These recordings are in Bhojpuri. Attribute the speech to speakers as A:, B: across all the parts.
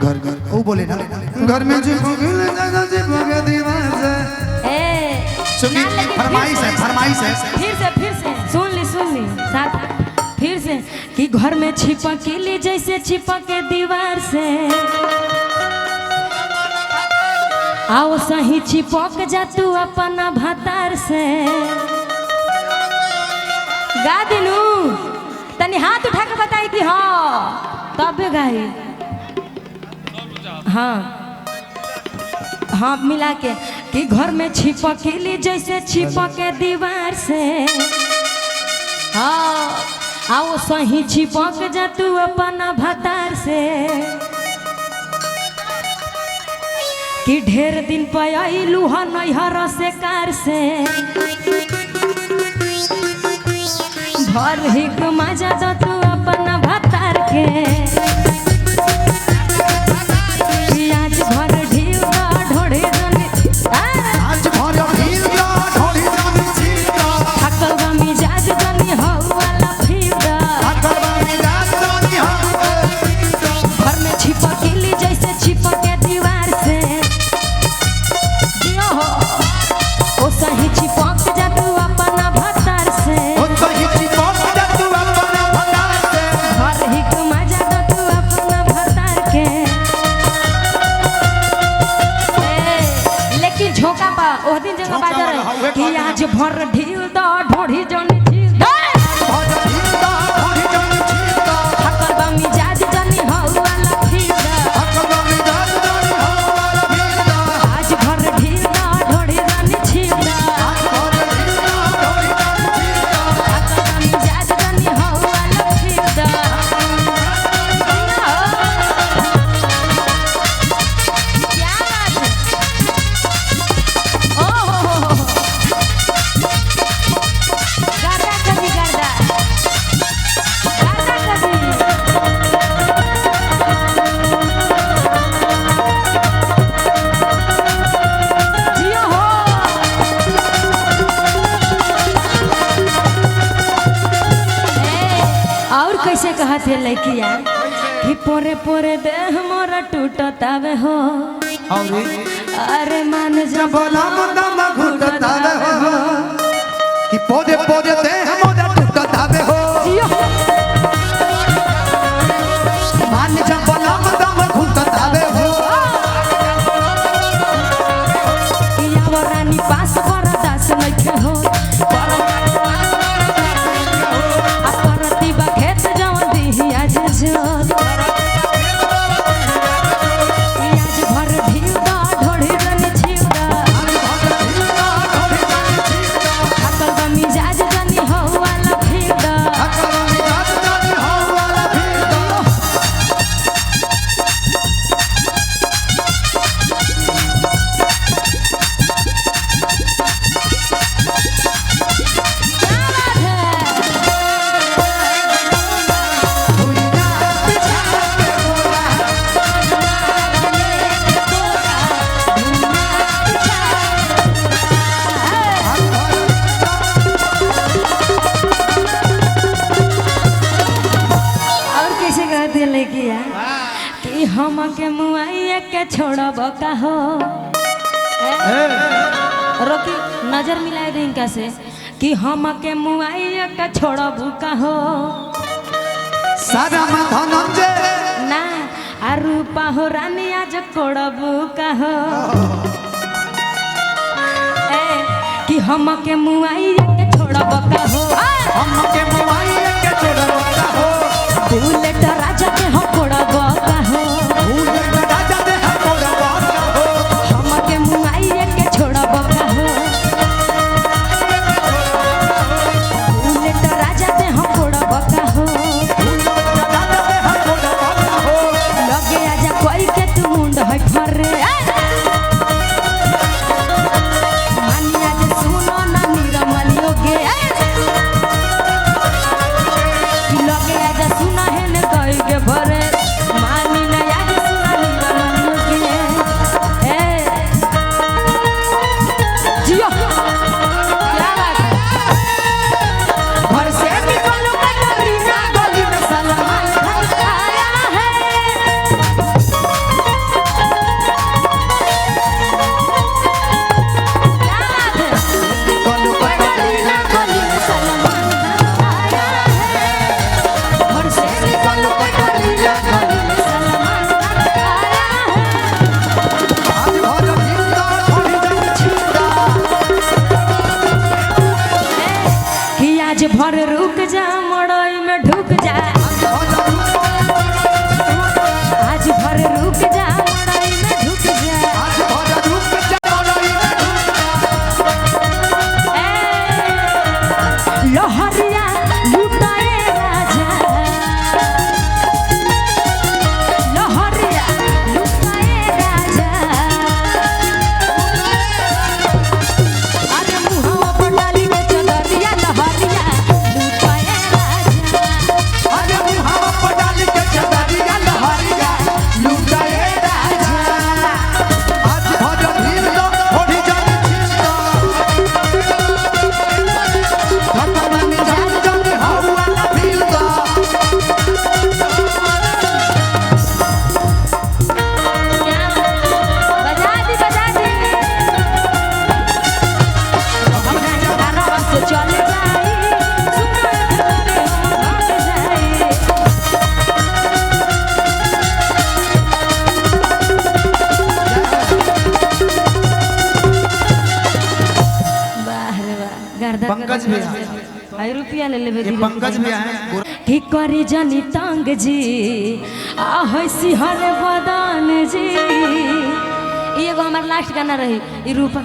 A: घर घर वो बोले ना घर में फरमाइश है
B: फिर से सुन ली साथ फिर से कि घर में छिपकली जैसे छिपके दीवार से आओ सही छिपक जा तू अपना भतार से गा दिनू तनी हाथ उठा के बताई कि हाँ तब गाई हाँ मिला के कि घर में छिपकली जैसे छिपके दीवार से हाँ आओ सही छिपक जा तू अपना भतार से कि ढेर दिन पयलू ह नैहर से कार से भर ही मजा दो तू अपना भतार के आज भर ढील ढोड़े आज भर ढील ढोड़े थकल मिजाज जनी हो वाला फिर घर में छिपकली जैसे छिपके दीवार से जियो हो ओ सही छिपक जा तू अपना भतार से घर ही मजा दो तू अपना भतार के लेकिन झोंका पा ओ दिन जगह बाजार कि आज भर ढील द ढोड़ी जनी चीज थकल बा मिजाज जनी हो वाला फिर आज भर ढील द ढोड़ी जनी चीज मिजाज जनी हो वाला फिर क्या बात है ओ गाता कभी जियो हो और कैसे कहत है लड़किया कि पोरे पोरे देह मोरा टूटतावे हो अरे मान जा
A: बोला मुदम घुटतावे हो कि पोदे पोदे देह मोरा टूटतावे हो
B: जियो
A: मान जा बोला मुदम घुटतावे हो
B: कि आवर रानी पास बरदास नइखे हो अपरती बा खेत जवन दिही आज जो आज भर ढील दा ढोड़ी रन छिउदा थकल बा मिजाज जनी हो वाला फिर और कैसे कहते लड़किया कि हम के मुआइया के छोड़ब का हो रोकी नजर मिलाए दे इनका से कि हम के मुआइया के छोड़ब का हो
A: सारा धनंजय
B: ना आ रूपा हो रानी आज कोड़ब का हो कि हम के मुआइया के छोड़ब का हो
A: हम के मोबाइल के छोड़वा हो
B: बुलेट राजा के हम कोड़ब का हो
A: भूल राजा दे छोड़वा हो
B: हम के मुआइया के छोड़ब का हो बुलेट राजा के हम कोड़ब का हो
A: राजा दे छोड़वा हो
B: लगे आजा कोई के तू मुंड है फरे मानिया जे सुनो ना निरमलियो गे लगे आजा सुना है ने
C: पंकज भी
B: आई रुपया ले लेबे
C: ये पंकज भी है
B: की करी जानी तांग जी आ सिहर बदान जी। एगो हमार लास्ट गाना रही ई रूपा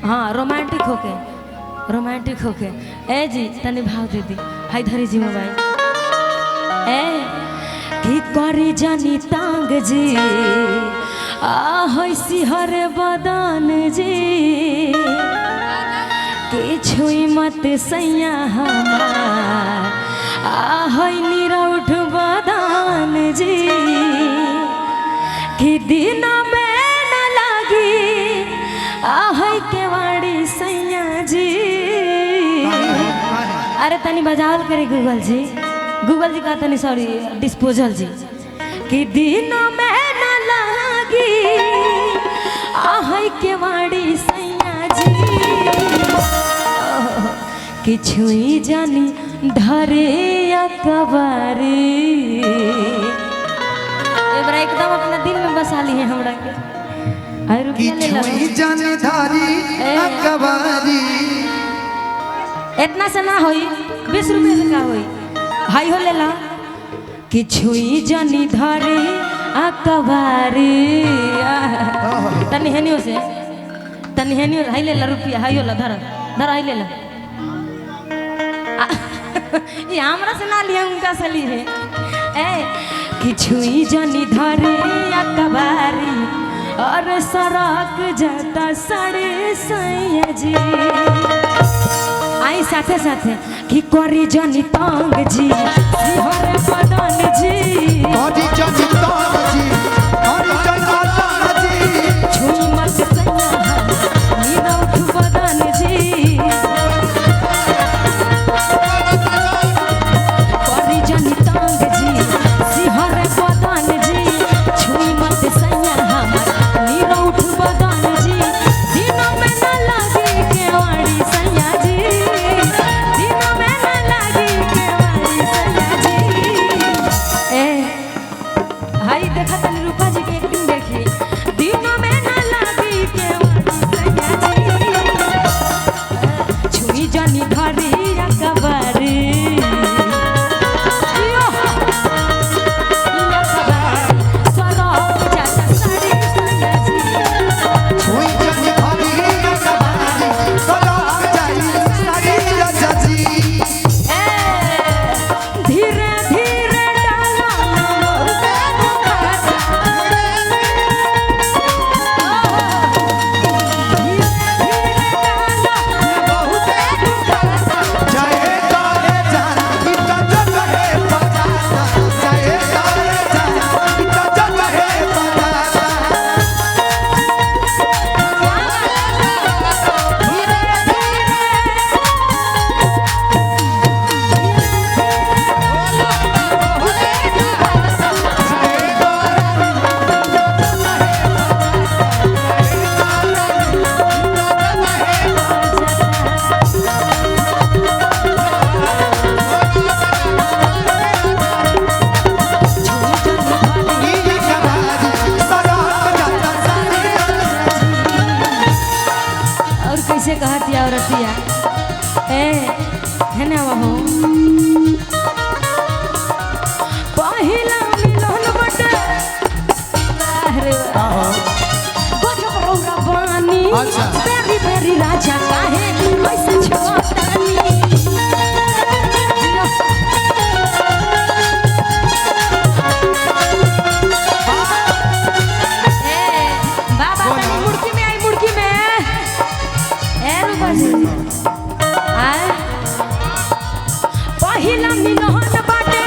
B: हाँ रोमांटिक होके ए जी तनी भाव दे दी हाय धरी जी मोबाइल ए की करी जानी तांग जी आ सिहर बदान जी के छुई मत सैया हमार आहै निरौठ बदान जी कि दिन में न लागी आहै केवाड़ी सैया जी। अरे तनी बजावल करे गूगल जी का तनी सॉरी डिस्पोजल जी कि दिन में न लागी आहै केवाड़ी सैया जी कि छुई जानी धरे अकबारी। एकदम अपना दिल में बसा ली है हमरा के
A: कि छुई जानी धारी अकबारी।
B: इतना से ना होई 20 रुपये से का होई हाई हो ले ला कि छुई जानी धरे अकबारी। तनी हेनियो से हाई ले ला रुपया हाई हो ला धर हाई ले ला ये हमरा से ना लिया उनका से ली है ए कि छुई जानी धरे अकबारी और सड़क जाता साड़े सैया जी। आई साथे साथे कि करी जानी तांग जी सिहर बदन जी
A: करी जानी तांग जी
B: छुई मत सैया निरौठ बदन जी कैसे कहती औरतिया ए है ना वो पहिला मिलन बटे अरे गजब रौरा बानी बेरी बेरी राजा काहे कैसे छुआतानी बाबा तनी मुर्गी में आई मुर्गी में पहिला मिलन बाटे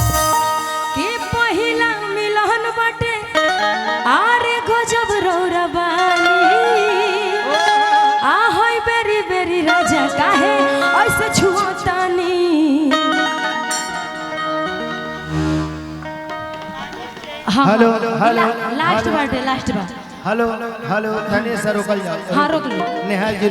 B: कि पहिला मिलन बाटे आरे गजब रौरा बानी आहै बेरी बेरी राजा काहे ऐसे छुआतानी
C: हेलो हेलो
B: लास्ट बार
C: हेलो हेलो धनेश सर रोकल जाओ
B: हाँ रोक ली
C: नेहा जी